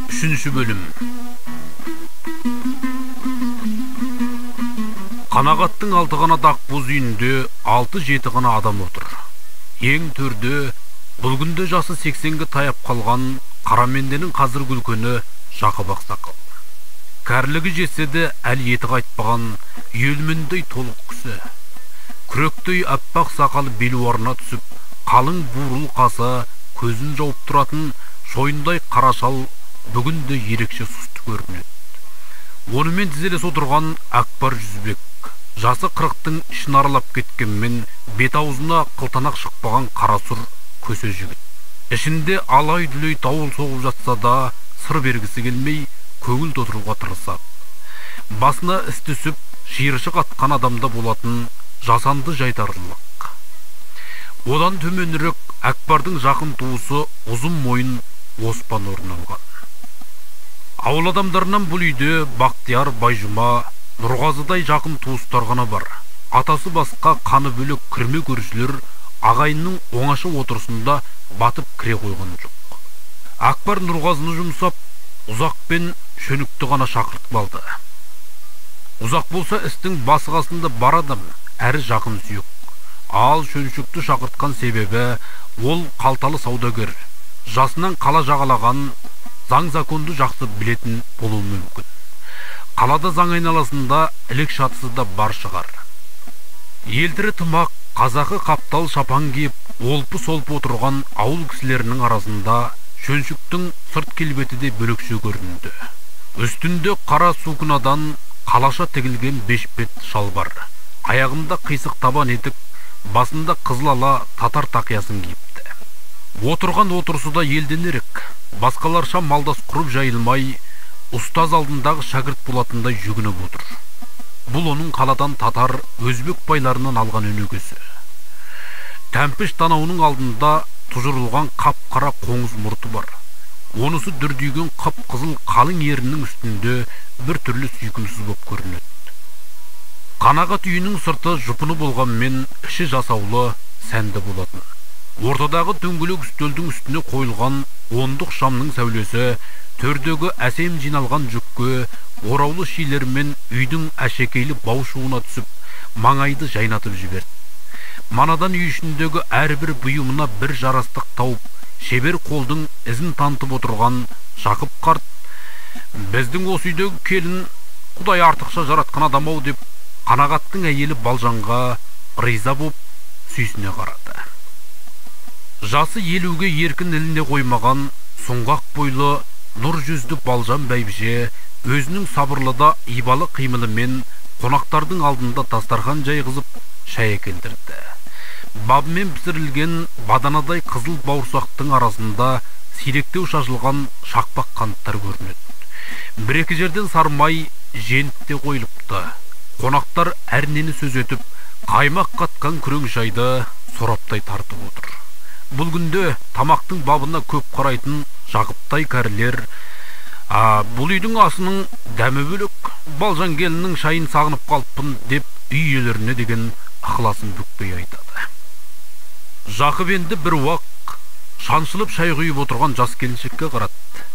Üçüncü bölüm. Қанағаттың 6 ғана дақ боз үйінде 6-7 ғана адам отыр. Ең төрде бұл күнде жасы 80-ге таяп қалған Қараменденің қазір күлкені Жақып ақсақал. Кәрлігі жетсе де әлі еті қайтпаған үйелмендей толық күсі. Күректей аппақ сақалы белуарына түсіп, қалың бурыл қасы көзін жауып тұратын шойындай қара шал бүгінде ерекше сұсты көрінеді. Онымен тізелес отырған Акбар Жүзбек, жасы 40-тың ішін аралап кеткенмен бет аузына қылтанақ шықпаған қара сұр көсе жігіт. Ішінде алай-дүлей дауыл соғып жатса да сыр бергісі келмей көңіл тотыруға тырысады. Басына іс түсіп, шиыршық атқан адамда болатын жасанды жайдарлық. Одан төменірек Акбардың жақын туысы ұзын мойын Оспан орын алған. Ауыл адамдарынан бұл үйде Бақтияр, Байжұма, Нұрғазыдай жақын туыстар ғана бар. Атасы басқа қаны бөлек кірме көршілер ағайынның оңаша отырысында батып кіре қойған жоқ. Акбар Нұрғазыны жұмсап, Ұзақ пен Шөнікті ғана шақыртып алды. Ұзақ болса істің басы қасында бар адам, әрі жақын сүйек. Ал Шөншікті шақыртқан себебі ол қалталы саудагер, жасынан қала жағалаған, заң-законды жақсы білетін болуы мүмкін. Қалада заң айналасында ілік шатысы да бар шығар. Елтірі тымақ, қазақы қаптал шапан киіп, олпы-солпы отырған ауыл кісілерінің арасында Шөншіктің сырт келбеті де бөлекше көрінді. Үстінде қара сукынадан қалаша тігілген бешпет шал бар. Аяғында қисық табан етік, басында қызылала татар тақиясын киіпті. Отырған отырысы да елден ерек. Басқаларша малдас құрып жайылмай, ұстаз алдындағы шәкірт болатындай жүгініп отыр. Бұл оның қаладан татар, өзбек байларынан алған өнегесі. Тәмпіш танауының алдында тұжырылған қап-қара қоңыз мұрты бар. Онысы дүрдүйген қып-қызыл қалың ерінің үстінде бір түрлі сүйкімсіз боп көрінеді. Қанағат үйінің сырты жұпыны болғанмен іші жасаулы, сәнді болатын. Ортадағы дөңгелек үстелдің үстіне қойылған ондық шамның сәулесі төрдегі әсем жиналған жүкке, ораулы шилермен үйдің әшекейлі баушуына түсіп, маңайды жайнатып жіберді. Манадан үй ішіндегі әрбір бұйымына бір жарастық тауып, шебер қолдың ізін танытып отырған Жақып қарт, біздің осы үйдегі келін Құдай артықша жаратқан адам-ау деп, Қанағаттың әйелі Балжанға риза боп сүйсіне қарады. Жасы 50-ге еркін іліне қоймаған сұңғақ бойлы нұр жүзді Балжан бәйбіше өзінің сабырлыда ибалы қимылымен қонақтардың алдында дастархан жайғызып шай әкелдірді. Бабымен пісірілген баданадай қызыл бауырсақтың арасында сиректеу шашылған шақпақ қанттар көрінеді. Бір-екі жерден сармай женітте қойылыпты. Қонақтар әрнені сөз етіп, қаймақ қатқан күрең шайды сораптай тартып отыр. Бұл күнде тамақтың бабына көп қарайтын Жақыптай кәрілер, бұл үйдің асының дәмі бөлек, Балжан келіннің шайын сағынып қалыппын деп үй иелеріне деген ықыласын бүкпей айтады. Жақып енді бір уақ шаншылып шай құйып отырған жас келіншекке қарады.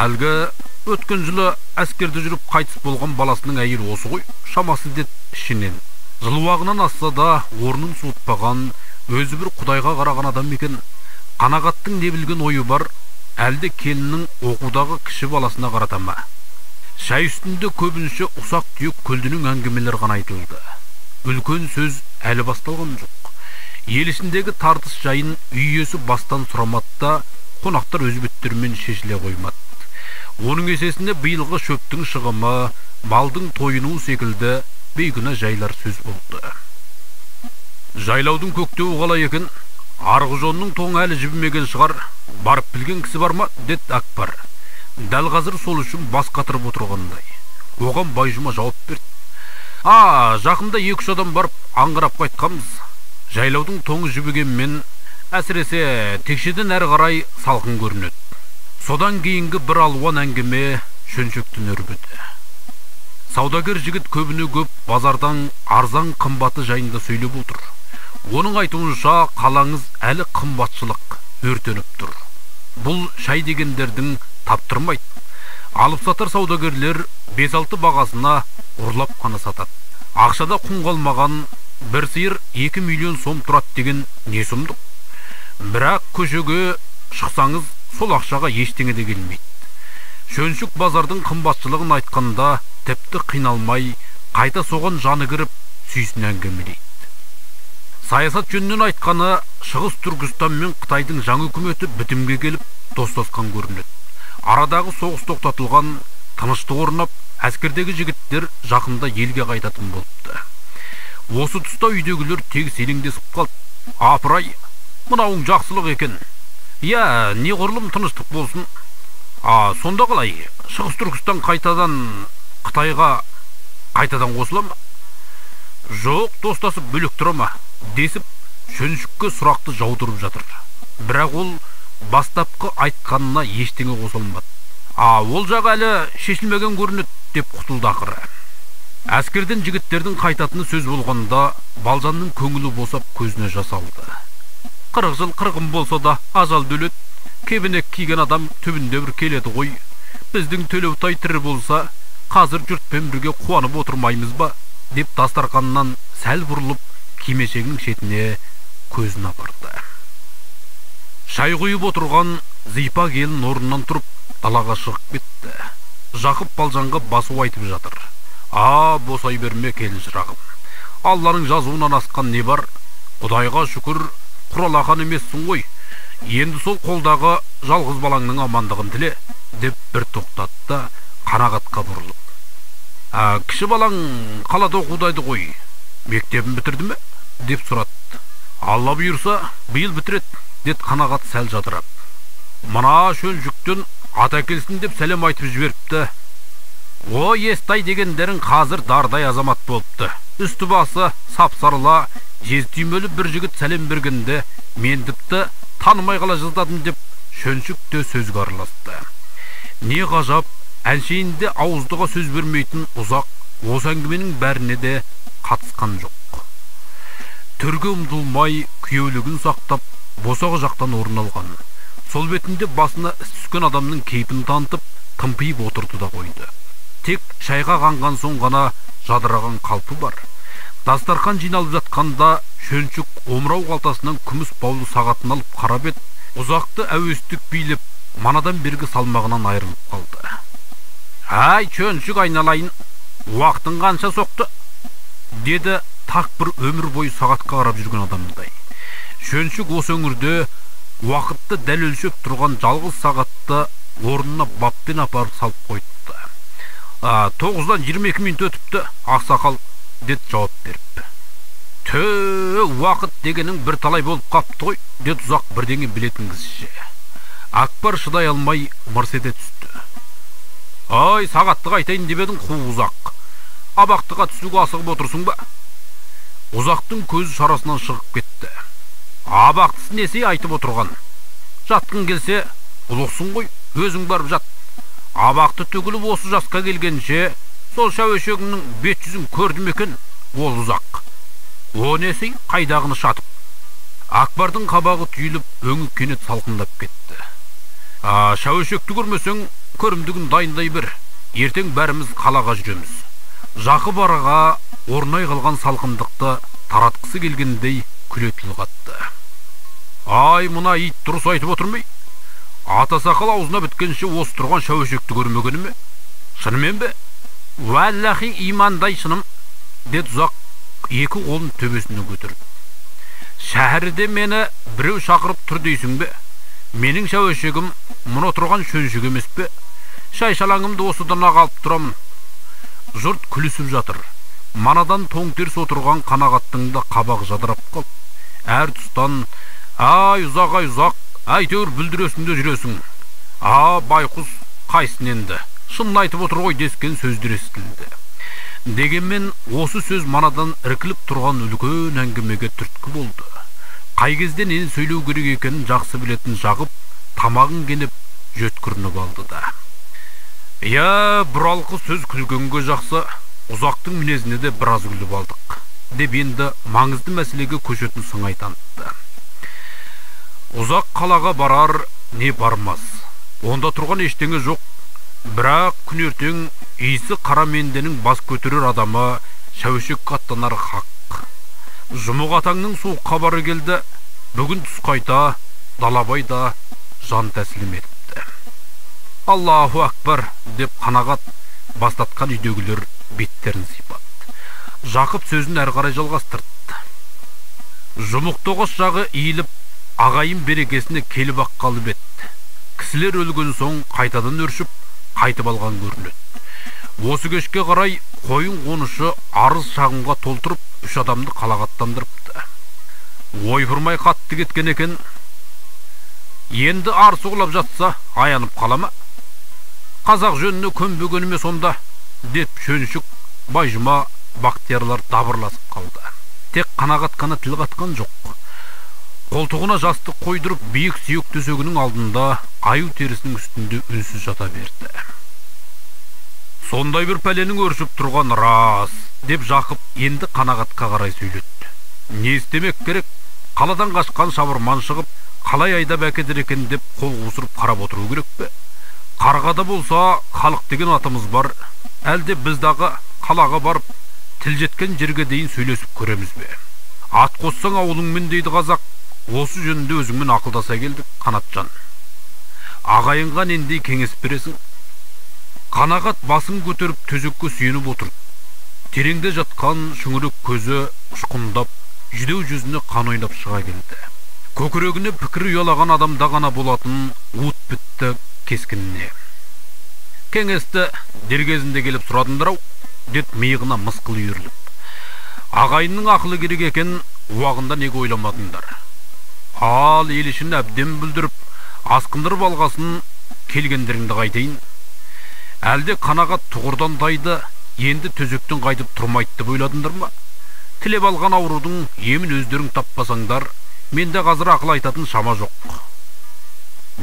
Әлгі өткен жылы әскерде жүріп қайтыс болған баласының әйелі осы ғой, шамасы деді ішінен. Жылуағынан асса да орнын суытпаған, өзі бір Құдайға қараған адам екен. Қанағаттың не білген ойы бар, әлде келіннің оқудағы кіші баласына қарата ма? Шай үстінде көбінше ұсақ түйек көлдінің әңгімелер ғана айтылды. Үлкен сөз әлі басталған жоқ. Ел ішіндегі тартыс жайын үй иесі бастан сұрамады да, қонақтар өз беттерімен шешіле қоймады. Оның есесіне биылғы шөптің шығымы, малдың тойыну секілді бейкүнә жайлар сөз болды. Жайлаудың көктеуі қалай екен? Арғы жонның тоң әлі жібімеген шығар, барып білген кісі бар ма? Деді Акбар. Дәл қазір сол үшін бас қатырып отырғандай. Оған Байжұма жауап берді. Жақында 2-3 адам барып аңғырап қайтқанбыз. Жайлаудың тоңы жібігенмен, әсіресе текшеден әрі қарай салқын көрінеді. Содан кейінгі бір алуан әңгіме Шөншіктің өрбіді. Саудагер жігіт көбіне көп базардан арзан қымбаты жайында сөйлеп отыр. Оның айтуынша қалаңыз әлі қымбатшылық өртеніп тұр. Бұл шай дегендердің таптырмайды. Алып сатар саудагерлер 5-6 бағасына ұрлап қана сатады. Ақшада құн қалмаған бір сиыр 2 миллион сом тұрады деген не сұмдық. Бірақ көшеге шықсаңыз сол ақшаға ештеңе де келмейді. Шөншік базардың қымбатшылығын айтқанда тіпті қиналмай, қайта соған жаны кіріп, сүйсін әңгімелейді. Саясат жөнінен айтқаны, Шығыс Түркістан мен Қытайдың жаңа үкіметі бітімге келіп, достасқан көрінеді. Арадағы соғыс тоқтатылған, тыныштық орнап, әскердегі жігіттер жақында елге қайтатын болыпты. Осы тұста үйдегілер тегіс елеңдесіп қалды. Апырай, мынауың жақсылық екен. Я, не ғұрлым тыныштық болсын. Сонда қалай, Шығыс Түркістан қайтадан Қытайға қайтадан қосыла ма? Жоқ, достасып бөлек тұра ма? Десіп, Шөншікке сұрақты жаудырып жатыр. Бірақ ол бастапқы айтқанына ештеңе қосылмады. Ол жақ әлі шешілмеген көрінеді деп құтылды ақыры. Әскерден жігіттердің қайтатыны сөз болғанда, Балжанның көңілі босап көзіне жас алды. 40 жыл қырғын болса да ажал өледі. Кебінек киген адам түбінде бір келеді ғой. Біздің Төлеутай тірі болса, қазір жұртпен бірге қуанып отырмаймыз ба? Деп дастарқаннан сәл бұрылып, кимешегінің шетіне көзін апарды. Шай құйып отырған Зипа келін орнынан тұрып, далаға шығып кетті. Жақып Балжанға басу айтып жатыр. Босай берме келін шырағым. Алланың жазуынан асқан не бар? Құдайға шүкір, құралақан емессің ғой. Енді сол қолдағы жалғыз балаңның амандығын тіле, деп бір тоқтатты, қанағатқа бұрылып. Кіші балаң қалада оқудайды ғой. Мектебін бітірді ме? Деп сұратты. Алла бұйырса, биыл бітіреді, деді қанағат сәл жадырап. Мына Шөншіктен ат әкелсін деп сәлем айтып жіберіпті. Естай дегендерің қазір дардай азамат болыпты. Үсті басы сап-сарыла, жез түймелі бір жігіт сәлем бергенде, мен тіпті танымай қала жаздадым деп Шөншік те сөзге араласты. Не ғажап, әншейінде ауыздыға сөз бермейтін ұзақ, осы әңгіменің бәріне де қатысқан жоқ. Төрге ұмтылмай, күйеулігін сақтап, босаға жақтан орын алған. Сол бетінде басына іс түскен адамның кейпін танытып, тымпиып отырды да қойды. Тек шайға қанған соң ғана жадыраған қалпы бар. Дастархан жиналып жатқанда Шөншік омырау қалтасынан күміс баулы сағатын алып қарап еді, ұзақты әуестік билеп, манадан бергі салмағынан айырылып қалды. Шөншік айналайын, уақытың қанша соқты? Деді тақ бір өмір бойы сағатқа қарап жүрген адамдай. Шөншік осы өңірде уақытты дәл өлшеп тұрған жалғыз сағатты орнына баппен апарып салып қойды. 9-дан 22 минут өтіпті, ақсақал, деді жауап беріп. Уақыт дегенің бір талай болып қапты ғой, деді ұзақ бірдеңе білетін кісіше. Акбар шыдай алмай мырс ете түсті. Сағатты қайтайын деп едің қу ұзақ. Абақтыға түсуге асығып отырсың ба? Ұзақтың көзі шарасынан шығып кетті. Абақтысы несе айтып отырған. Жатқың келсе, ұлықсың ғой, өзің барып жат. Абақты төгіліп осы жасқа келгенше, сол шәуешегіңнің бет-жүзін көрдім екен, ол ұзақ. О несі, қайдағыны шатып. Акбардың қабағы түйіліп, өңі кенет салқындап кетті. Шәуешекті көрмесең, көрімдігін дайындай бір. Ертең бәріміз қалаға жүреміз. Жақып араға орнай қалған салқындықты таратқысы келгендей күле тіл қатты. Мына ит дұрыс айтып отырмай? Ата сақал аузына біткенше осы тұрған шәуешекті көрмегені ме? Шынымен бе? Уәллахи имандай шыным, деді ұзақ екі қолын төбесіне көтеріп. Шәһәрде мені біреу шақырып тұр дейсің бе? Менің шәуешегім мұны тұрған Шөншік емес пе? Шай-шалаңымды осыдан алып тұрамын. Жұрт күлісіп жатыр. Манадан тоң теріс отырған қанағаттың да қабақ жадырап қал. Әр тұстан, ұзақ, әйтеуір бүлдіресінде жүресің. Байқұс, қайсын енді. Шынын айтып отыр ғой дескен сөздер естілді. Дегенмен осы сөз манадан іркіліп тұрған үлкен әңгімеге түрткі болды. Қай кезде нені сөйлеу керек екенін жақсы білетін Жақып тамағын кенеп жөткірініп алды да. Бұралқы сөз күлгенге жақсы, ұзақтың мінезіне де біраз күліп алдық. деп енді маңызды мәселеге көшетін сыңай танытты. Ұзақ қалаға барар не бармас. Онда тұрған ештеңе жоқ. Бірақ күн ертең иісі Қараменденің бас көтерер адамы шәуешек аттанар хақ. Жұмық атаңның суық хабары келді. Бүгін түс қайта Далабай да жан тәсілім етті. Аллаху акбар деп қанағат бастатқан үйдегілер беттерін сипатты. Жақып сөзін әрі қарай жалғастырды. Жұмық тоғыз жағы иіліп, ағайын берекесіне келіп ақ қалып етті. Кісілер өлген соң қайтадан өршіп, қайтып алған көрінеді. Осы кешке қарай қойын қонышы арыз шағымға толтырып, 3 адамды қалағаттандырыпты. Ойпырмай қатты кеткен екен. Енді арсы құлап жатса, аянып қалама. Қазақ жөніне көнбеген емес онда, деп Шөншік, Байжыма, Бақтиярлар дабырласып қалды. Тек қанағат қана тіл қатқан жоқ. Қолтығына жастық қойдырып, биік сүйек төсегінің алдында аю терісінің үстінде үнсіз жата берді. Сондай бір пәленің өршіп тұрған рас, деп Жақып енді қанағатқа қарай сөйлетті. Не істемек керек? Қаладан қашқан шабырман шығып, қалай айдап әкетер екен деп қол қусырып қарап отыру керек пе? Қарғада болса, халық деген атымыз бар. Әлде біздағы қалаға барып, тіл жеткен жерге дейін сөйлесіп көреміз бе? Ат қоссаң ауылыңмен дейді қазақ. Осы жөнінде өзіңмен ақылдаса келдік, Қанатжан. Ағайынға нендей кеңес бересің? Қанағат басын көтеріп төсекке сүйеніп отыр. Тереңде жатқан шүңірек көзі ұшқындап, жүдеу жүзіне қан ойнап шыға келді. Көкірегіне пікір ұялаған адамда ғана болатын уыт бітті кескініне. Кеңесті дер кезінде келіп сұрадыңдар-ау, деп миығына мысқыл үйіріліп. Ағайынның ақылы керек екен, уағында неге ойламадыңдар? Ал ел ішін әбден бүлдіріп, асқындырып алғасын келгендеріңді қайтайын. Әлде қанағат тұғырдан тайды, енді төзектен қайтып тұрмайды деп ойладыңдар ма? Тілеп алған аурудың емін өздерің таппасаңдар, менде қазір ақыл айтатын шама жоқ.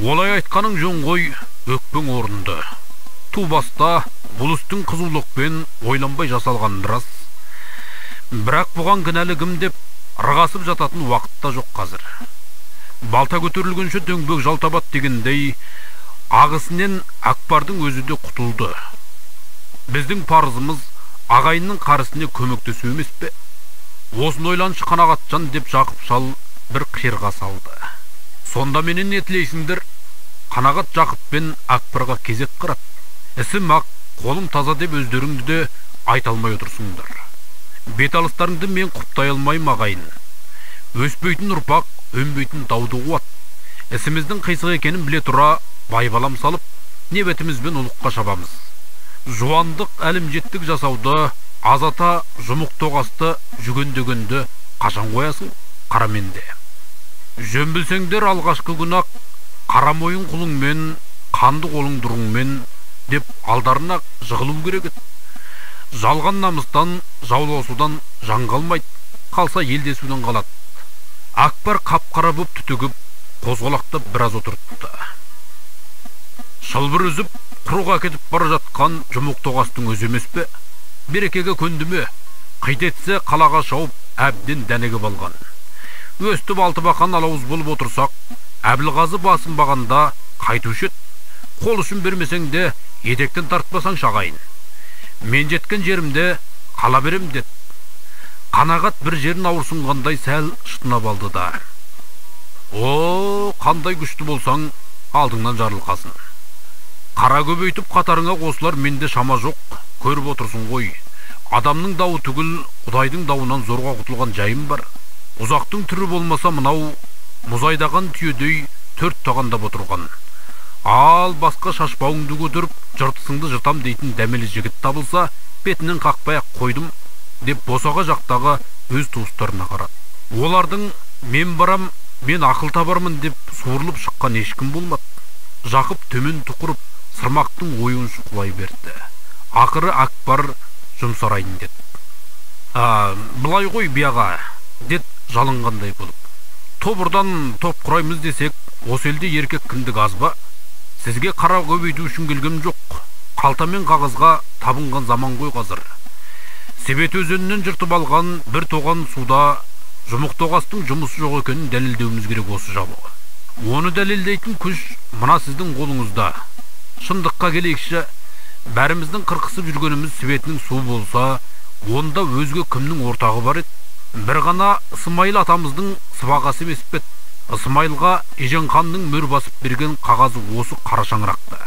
Олай айтқаның жөн ғой, өкпең орынды. Ту баста бұл істің қызулықпен ойланбай жасалған рас. Бірақ бұған кінәлі кім деп ырғасып жататын уақытта жоқ қазір. Балта көтерілгенше дөңбек жалтабат дегендей, ағысынан Акбардың өзі де құтылды. Біздің парызымыз ағайынның қарысына көмектесу емес пе? Осыны ойланшы Қанағатжан, деп Жақып шал бір қиырға салды. Сонда менен не тілейсіңдер? Қанағат Жақып пен Акбарға кезек қарап, ісім ақ, қолым таза деп өздеріңді де айта алмай отырсыңдар. Бет алыстарыңды мен құптай алмайым ағайын. Өспейтін ұрпақ, өнбейтін дауды қуат. Ісіміздің қисық екенін біле тұра, байбалам салып, не бетімізбен ұлыққа шабамыз. Жуандық, әлімжеттік жасауды, азата жұмық тоғасты, жүгендегенді қашан қоясың? Қараменде. Жөн білсеңдер алғашқы күн-ақ, қара мойын құлыңмен, қанды қолың дұрыңмен, деп алдарына жығылу керек еді. Жалған намыстан, жауласудан жан қалмайды, қалса елдесуден қалады. Акбар қап-қара боп түтігіп, қозғалақтап біраз отырды. Шылбыр үзіп, құруға кетіп бара жатқан жұмық тоғастың өзі емес пе? Берекеге көнді ме? Қит етсе қалаға шауып, әбден дәнегіп алған. Өстіп алты бақан алауыз болып отырсақ, Әбілғазы басынбағанда қайтушы еді. Қол үшін бермесең де, етектен тартпасаң шағайын. Мен жеткен жерімде қала берем деді. Қанағат бір жерін ауырсынғандай сәл шытынап алды да. О, қандай күшті болсаң, алдыңнан жарылқасын. Қара көбейтіп қатарыңа қосылар менде шама жоқ, көріп отырсың ғой. Адамның дауы түгіл, Құдайдың дауынан зорға құтылған жайым бар. Ұзақтың түрі болмаса мынау, мұзайдаған түйедей 4 тағандап отырған. Ал басқа шашпауыңды көтеріп, жыртысыңды жыртам дейтін дәмелі жігіт табылса, бетінен қақпай-ақ қойдым, деп босаға жақтағы өз туыстарына қарады. Олардың мен барам, мен ақыл табармын деп суырылып шыққан ешкім болмады. Жақып төмен тұқырып, сырмақтың ойын шұқылай берді. Ақыры Акбар жұмсарайын деді. Бұлай ғой бияға, дед жалынғандай болып. Тобырдан топ құраймыз десек, осы елде еркек кіндік аз ба? Сізге қара көбейту үшін келгем жоқ. Қалтамен қағазға табынған заман ғой қазір. Себет өзенінен жыртып алған бір тоған суда жұмықтоғастың жұмысы жоқ екенін дәлелдеуіміз керек осы жабуы. Оны дәлелдейтін күш мына сіздің қолыңызда. Шындыққа келейікші, бәріміздің қырқысып жүргеніміз Себетінің суы болса, онда өзге кімнің ортағы бар еді? Бір ғана Ысмайыл атамыздың сыбағасы емес пе еді? Ысмайылға Еженханның мөр басып берген қағазы осы қара шаңырақта.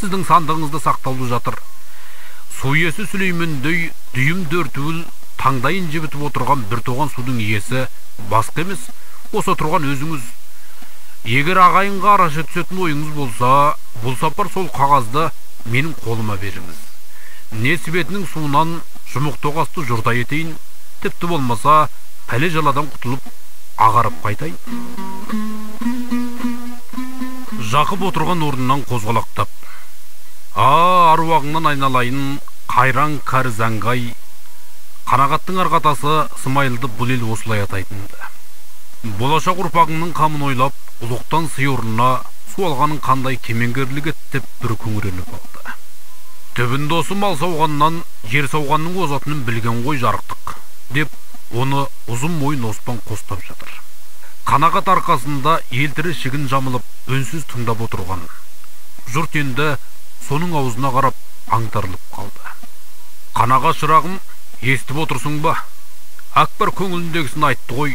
Сіздің сандығыңызда сақтаулы жатыр. Су иесі Сүлеймендей дүйім дөртуіл таңдайын жібітіп отырған бір тоған судың иесі басқа емес, осы тұрған өзіңіз. Егер ағайынға араша түсетін ойыңыз болса, бұл сапар сол қағазды менің қолыма беріңіз. Не Себетінің суынан Жұмықтоғасты жұрта етейін, тіпті болмаса пәле жаладан құтылып ағарып қайтайын. Жақып отырған орнынан қозғалақтап: аруағыңнан айналайын, қайран кәрі зәңғай. Қанағаттың арқатасы Ысмайылды бұл ел осылай атайтынды. Болашақ ұрпағыңның қамын ойлап, ұлықтан сый орнына су алғаның қандай кемеңгерлік ет деп бір күңіреніп алды. Түбінде осы мал сауғаннан жер сауғанның озатынын білген ғой жарықтық, деп оны ұзын мойын Оспан қостап жатыр. Қанағат арқасында елтірі шігін жамылып үнсіз тыңдап отырған жұрт енді соның аузына қарап аңтарылып қалды. Қанаға шырағым, естіп отырсың ба? Акбар көңіліндегісін айтты ғой,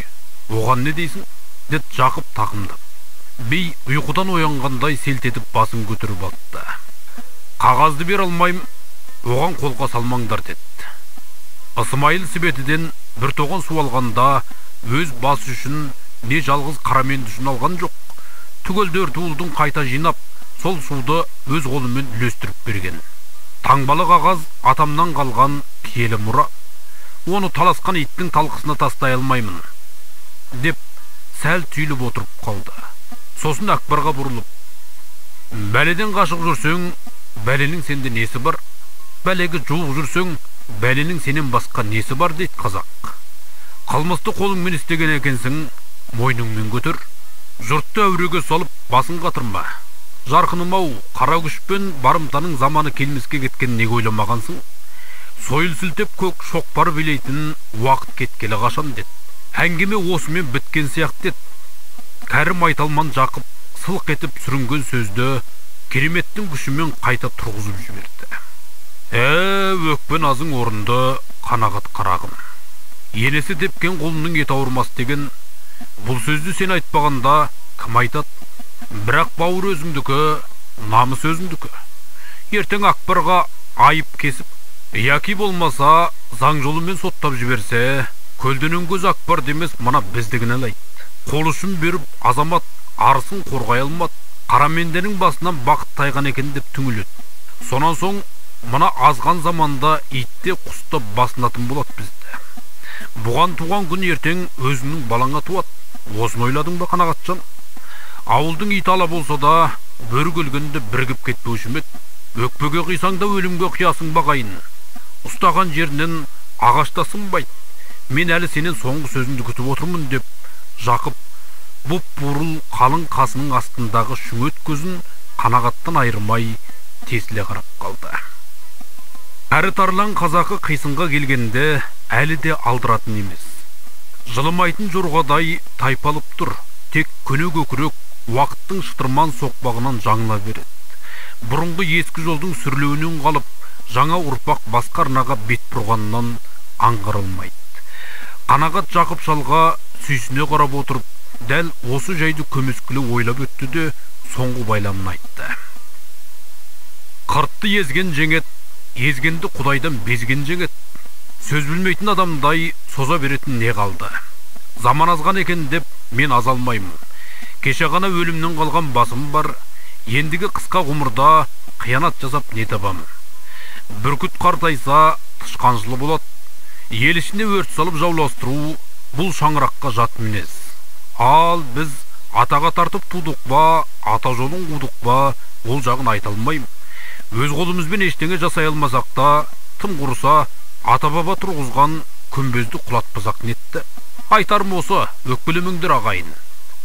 оған не дейсің? Дед Жақып тақымдап. Бей ұйқыдан оянғандай селт етіп басын көтеріп алды. Қағазды бер алмайым, оған қолға салмаңдар деді. Ысмайыл Себетіден бір тоған су алғанда өз басы үшін не жалғыз Қараменді үшін алған жоқ. Түгел дөртуылдың қайта жинап, сол суды өз қолымен үлестіріп берген. Таңбалы қағаз атамнан қалған киелі мұра. Оны таласқан иттің талқысына тастай алмаймын, деп сәл түйіліп отырып қалды. Сосын Акбарға бұрылып: бәледен қашық жүрсең, бәленің сенде несі бар? Бәлеге жуық жүрсең, бәленің сенен басқа несі бар дейді қазақ. Қылмысты қолыңмен істеген екенсің, мойныңмен көтер. Жұртты әуреге салып басын қатырма. Жарқыным-ау, қара күшпен барымтаның заманы келмеске кеткен неге ойламағансың? Сойыл сілтеп көк шоқпар билейтін уақыт кеткелі қашан деді. Әңгіме осымен біткен сияқты деді. Кәрім Айталман Жақып сылқ етіп сүрінген сөзді кереметтің күшімен қайта тұрғызып жіберді. Өкпен азың орынды, Қанағат қарағым. Енесі тепкен қолының ет ауырмас деген, бұл сөзді сен айтпағанда кім айтады? Бірақ бауыр өзіңдікі, намыс өзіңдікі. Ертең Акбарға айып кесіп, яки болмаса заң жолымен соттап жіберсе, көлденең көз Акбар демес, мына біздігін алайды. Қол ұшын беріп, азамат арысын қорғай алмады. Қараменденің басынан бақыт тайған екен деп түңіледі. Сонан соң мына азған заманда итте құсты басынатын болады бізді. Бұған туған күн ертең өзіңнің балаңа туады. Осыны ойладың ба, Қанағатжан? Ауылдың ит ала болса да бөрі көлгенде біргіп кетпеуші ме еді? Өкпеге қисаң да өлімге қиясың бағайын. Ұстаған жерінен ағашта сынбайды. Мен әлі сенен соңғы сөзіңді күтіп отырмын деп Жақып бұп-бурыл қалың қасының астындағы шүңет көзін Қанағаттан айырмай тесіле қарап қалды. Әрі тарлан қазақы қисынға келгенде әлі де алдыратын емес. Жылымайтын жорғадай тайпалып тұр, тек көне көкірек уақыттың шытырман соқпағынан жаңыла береді. Бұрынғы ескі жолдың сүрлеуінен қалып, жаңа ұрпақ басқа арнаға бет бұрғаннан аңғарылмайды. Қанағат Жақып шалға сүйсіне қарап отырып, дәл осы жайды көмескілі ойлап өтті де соңғы байламын айтты. Қыртты езген жеңет, езгенді құдайдан безген жеңет. Сөз білмейтін адамдай соза беретін не қалды? Заман азған екен деп мен азалмаймын. Кеше ғана өлімнен қалған басым бар, ендігі қысқа ғұмырда қиянат жасап не табамын? Бүркіт қартайса тышқаншылы болады. Ел ішіне өрт салып жауластыру бұл шаңыраққа жат мінез. Ал біз атаға тартып тудық ба, ата жолын қудық ба, ол жағын айта алмаймын. Өз қолымызбен ештеңе жасай алмасақ та, тым құрыса ата-баба тұрғызған күмбезді құлатпасақ нетті. Айтарым осы, өкпелемеңдер ағайын.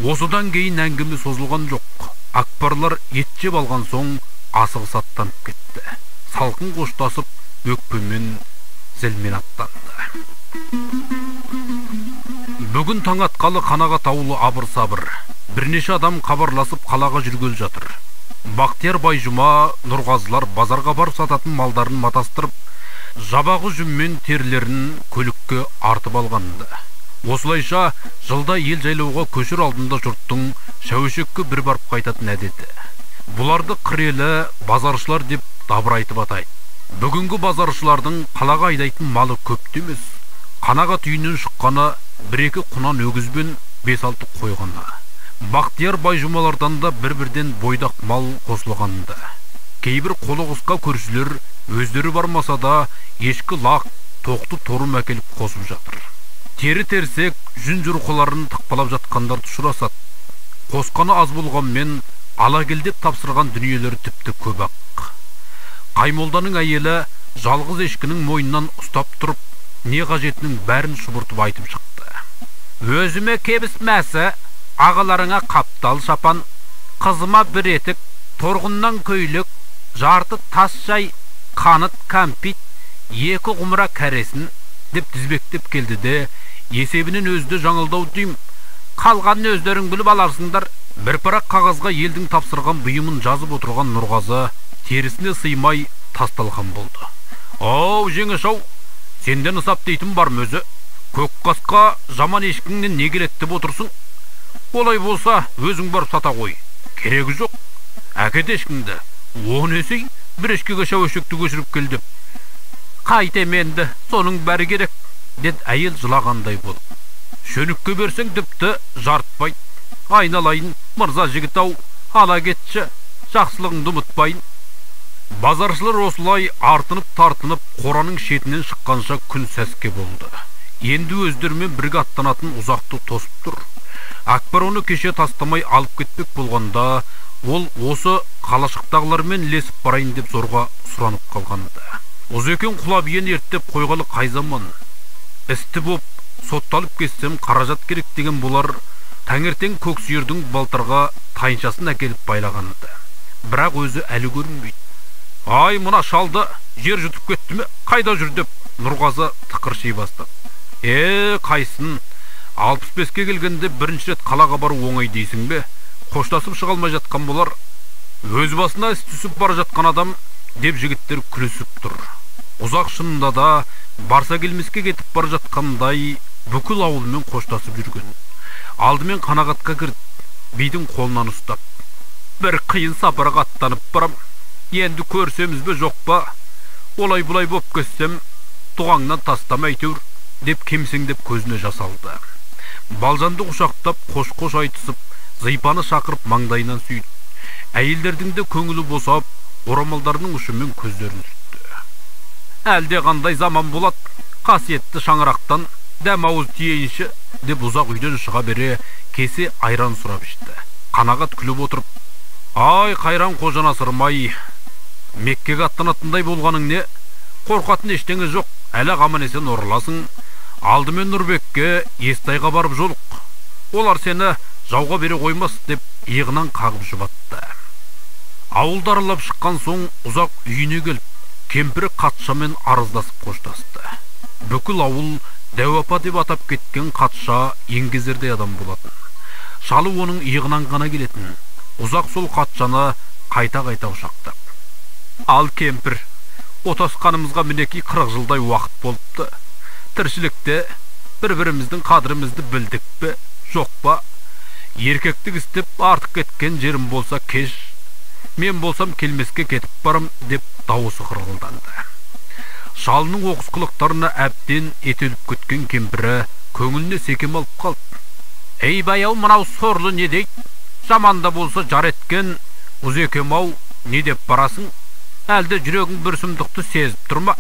Осыдан кейін әңгіме созылған жоқ. Акбарлар ет жеп алған соң асығыс аттанып кетті. Салқын қоштасып өкпемен зілмен аттанды. Бүгін таң атқалы Қанағат ауылы абыр-сабыр. Бірнеше адам хабарласып қалаға жүргел жатыр. Бақтияр Байжұма, Нұрғазылар базарға барып сататын малдарын матастырып, жабағы жүммен терілерін көлікке артып алғанды. Осылайша жылда ел жайлауға көшір алдында жұрттың шәуешекке бір барып қайтатын әдеті. Бұларды қырелі базаршылар деп дабыр айтып атайды. Бүгінгі базаршылардың қалаға айдайтын малы көпті емес. Қанағат үйінен шыққаны бір-екі құнан өгізбен 5-6 қойғаны. Бақтияр Байжұмалардан да бір-бірден бойдақ мал қосылғанды. Кейбір қолы қысқа көршілер өздері бармаса да ешкі лақ, тоқты торым әкеліп қосып жатыр. Тері-терсек жүн жүрқыларын тықпалап жатқандар тұшырасады. Қосқаны аз болғанмен алагелдеп тапсырған дүниелері тіпті көп ақ. Қаймолданың әйелі жалғыз ешкінің мойнынан ұстап тұрып, не қажетінің бәрін шұбыртып айтып шықты. Өзіме кебіс мәсі, ағаларыңа қаптал шапан, қызыма бір етік, торғыннан көйлек, жарты тас шай, қанат кәмпит, 2 құмыра кәресін деп тізбектеп келді де, есебінен өзді жаңылдау дейм. Қалғанын өздерің біліп аларсыңдар. Бір парақ қағазға елдің тапсырған бұйымын жазып отырған Нұрғазы терісіне сыймай тасталған болды. Оу, жеңіш-ау, сенден ысап дейтін бар мөзі. Көк қасқа жаман ешкіңнен не келеді деп отырсың? Олай болса, өзің барып сата қой. Керегі жоқ. Әкет ешкіңді. 10 есей бір ешкіге шәуешекті көшіріп келді. Қайтеменді, соның бәрі керек, дед әйел жылағандай болып. Шөнікке берсең тіпті жартпай. Айналайын, мырза жігіт-ау, ала кетші, жақсылығыңды ұмытпайын. Базаршылар осылай артынып-тартынып қораның шетінен шыққанша күн сәске болды. Енді өздерімен бірге аттанатын ұзақты тосып тұр. Акбар оны кеше тастамай алып кетпек болғанда, ол осы қалашықтағылармен лесіп барайын деп зорға сұранып қалғанды. Ұзекең құлабиен ерттеп қойғалы қай заман. Істі боп, сотталып кетсем қаражат керек деген болар. Таңертең көксүйірдің балтарға тайыншасын әкеліп байлағанды. Бірақ өзі әлі көрінбейді. Ай, мына шалды жер жұтып кетті ме? Қайда жүр деп Нұрғазы тықырши бастады. Қайсын, 65-ке келгенде бірінші рет қалаға бару оңай дейсің бе? Қоштасып шыға алмай жатқан болар. Өз басына іс түсіп бара жатқан адам деп жігіттер күлісіп тұр. Ұзақ шынында да барса келмеске кетіп бара жатқандай бүкіл ауылмен қоштасып жүрген. Алдымен Қанағатқа кірді, бидің қолынан ұстап. Бір қиын сапарға аттанып барам. Енді көрсеміз бе жоқ па? Олай-бұлай боп көссем, туғаңнан тастама әйтеуір, деп кемсеңдеп көзіне жас алды. Балжанды құшақтап, қош-қош айтысып, Зипаны шақырып маңдайынан сүйді. Әйелдердің де көңілі босап, орамалдарының ұшымен көздерін сүртті. Әлде қандай заман болады, қасиетті шаңырақтан дәм ауыз тиейінші, деп ұзақ үйден шыға бере кесе айран сұрап ішті. Қанағат күліп отырып, ай қайран қожана сырмай, Меккеге аттанатындай болғаның не? Қорқатын ештеңе жоқ, әлі аман есен ораласың. Алдымен Нұрбекке Естайға барып жолық. Олар сені жауға бере қоймас деп иығынан қағып жұбатты. Ауылды аралап шыққан соң ұзақ үйіне келіп, кемпірі қатшамен арыздасып қоштасты. Бүкіл ауыл Дәу апа деп атап кеткен қатша еңгезердей адам болатын. Шалы оның иығынан ғана келетін. Ұзақ сол қатшаны қайта-қайта ұшақтап. Ал кемпір, отасқанымызға мінеки 40 жылдай уақыт болыпты. Тіршілікте бір-біріміздің қадірімізді білдік пе, жоқ па? Еркектік істеп артық кеткен жерім болса кеш, мен болсам келмеске кетіп барым деп дауысы қырғылданды. Шалының оқыс қылықтарына әбден етеліп көткен кемпірі көңіліне секем алып қалды. Ей баяу, мынау сорлы не дейді? Жаманда болса жар еткен, Ұзекем-ау, не деп барасың? Әлде жүрегің бір сұмдықты сезіп тұрма?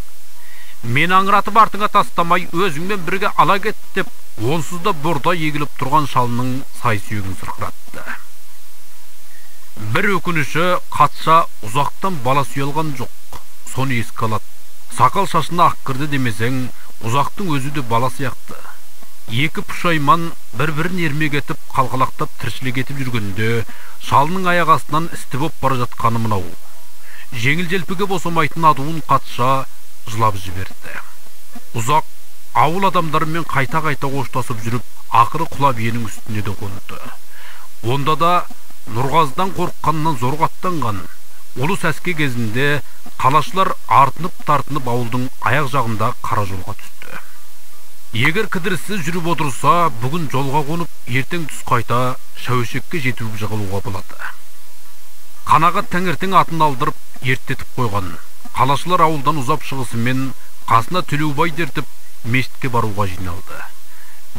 Мен аңыратып артыңа тастамай, өзіңмен бірге ала кет деп, онсыз да бұрда егіліп тұрған шалының сай-сүйегін сырқыратты. Бір өкініші, қатша ұзақтан бала сүйе алған жоқ. Соны еске алады. Сақал шашына ақ кірді демесең, ұзақтың өзі де бала сияқты. Екі пұшайман бір-бірін ермек етіп, қалқалақтап тіршілік етіп жүргенде, шалының аяқ астынан істі боп бара жатқаны мынау. Жеңіл желпіге босамайтын адуын қатша жылап жіберді. Ұзақ ауыл адамдарымен қайта-қайта қоштасып жүріп, ақыры құла биенің үстіне де қонды. Онда да Нұрғазыдан қорыққаннан зорға аттанған. Ұлыс әскер кезінде қалашылар артынып-тартынып ауылдың аяқ жағында қара жолға түсті. Егер кідіріссіз жүріп отырса, бүгін жолға қонып, ертең түс қайта Шәуешекке жетуге жығылуға болады. Қанағат таңертең атын алдырып, ертетіп қойған. Қалашылар ауылдан ұзап шығысымен қасына Төлеубай дертіп, мешітке баруға жиналды.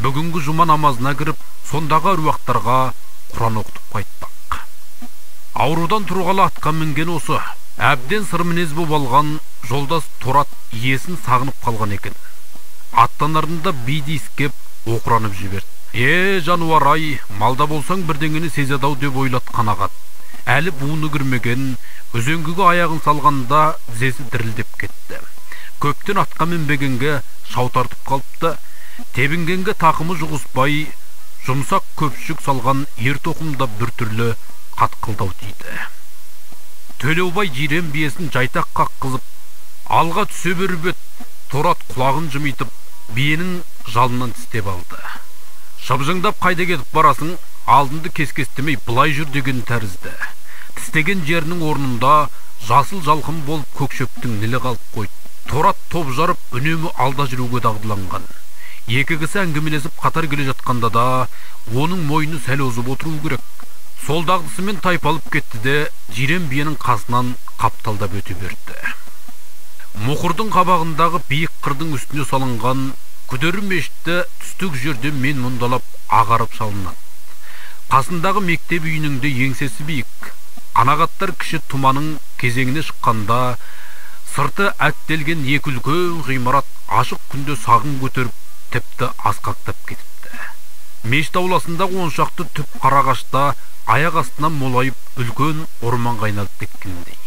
Бүгінгі жұма намазына кіріп, сондағы әруақтарға Құран оқытып қайтпақ. Аурудан тұрғалы атқа мінген осы, әбден сыр мінез боп алған жолдас Торат иесін сағынып қалған екен. Аттанарында биді искеп, оқыранып жіберді. Жануар-ай, малда болсаң бірдеңені сезеді-ау деп ойлады Қанағат. Әлі буыны кірмеген, өзеңгіге аяғын салғанда тізесі дірілдеп кетті. Көптен атқа мінбегенге шау тартып қалыпты. Тебінгенге тақымы жұғыспай, жұмсақ көпшік салған ер тоқымда бір түрлі қатқылдау дейді. Төлеубай жирен биесін жайтақ қаққызып, алға түсе беріп еді. Торат құлағын жымитып, биенің жалынан тістеп алды. Шыбжыңдап қайда кетіп барасың, алдыңды кескестемей былай жүр деген тәрізді. Тістеген жерінің орнында жасыл жалқын болып көкшөптің нілі қалып қойды. Торат топ жарып, үнемі алда жүруге дағдыланған. Екі кісі әңгімелесіп қатар келе жатқанда да, оның мойны сәл озып отыру керек. Сол дағдысымен тайпалып кетті де, жирен биенің қасынан қапталдап өте берді. Мұқырдың қабағындағы биік қырдың үстіне салынған күдері мешітті түстік жерде мен мұндалап ағарып шалынады. Қасындағы мектеп үйінің де еңсесі биік. Қанағаттар кіші тұманың кезеңіне шыққанда, сырты әттелген екі үлкен ғимарат ашық күнде сағын көтеріп, тіпті асқақтап кетіпті. Мешіт ауласындағы 10 шақты түп қарағашта аяқ астынан молайып үлкен орман қайналып кеткендей.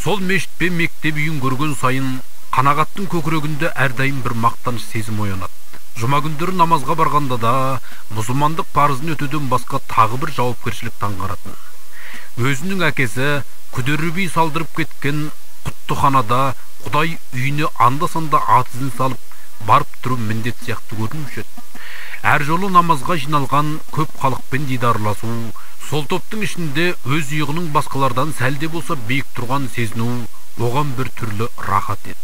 Сол мешіт пен мектеп үйін көрген сайын Қанағаттың көкірегінде әрдайым бір мақтаныш сезім оянады. Жұма күндері намазға барғанда да мұсылмандық парызын өтуден басқа тағы бір жауапкершілік таңғаратын. Өзінің әкесі күдері би салдырып кеткен Құттыханада Құдай үйіне анда-санда ат ізін салып барып тұру міндет сияқты көрінуші еді. Әр жолы намазға жиналған көп халықпен дидарласу, сол топтың ішінде өз иығының басқалардан сәлде болса биік тұрған сезіну оған бір түрлі рахат еді.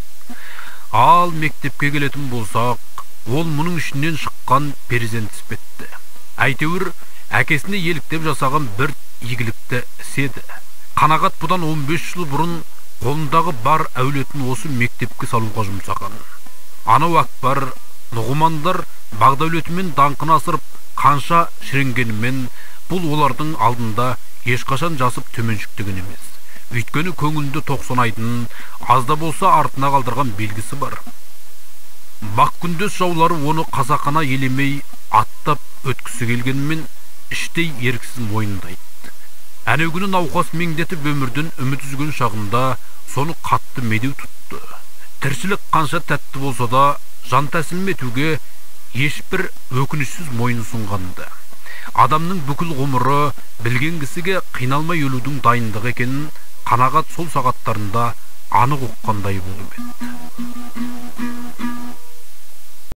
Ал мектепке келетін болсақ, ол мұның ішінен шыққан перзент іспетті. Әйтеуір әкесіне еліктеп жасаған бір игілікті іседі. Қанағат бұдан 15 жыл бұрын қолындағы бар әулетін осы мектепке салуға жұмсаған. Анау Акбар, Нұғымандар бағдәулетімен даңқын асырып, қанша шіренгенімен бұл олардың алдында ешқашан жасып төменшіктеген емес. Өйткені көңілінде 90 айдың азда болса артына қалдырған белгісі бар. Бақ күндес жаулары оны қасақана елемей аттап өткісі келгенмен іштей еріксіз мойындайды. Әнеугіні науқас меңдетіп өмірден үміт үзген шағында соны қатты медеу тұтты. Тіршілік қанша тәтті болса да жан тәсілім етуге ешбір өкінішсіз мойын сұнғанды. Адамның бүкіл ғұмыры білген кісіге қиналмай өлудің дайындығы екенін Қанағат сол сағаттарында анық ұққандай болып еді.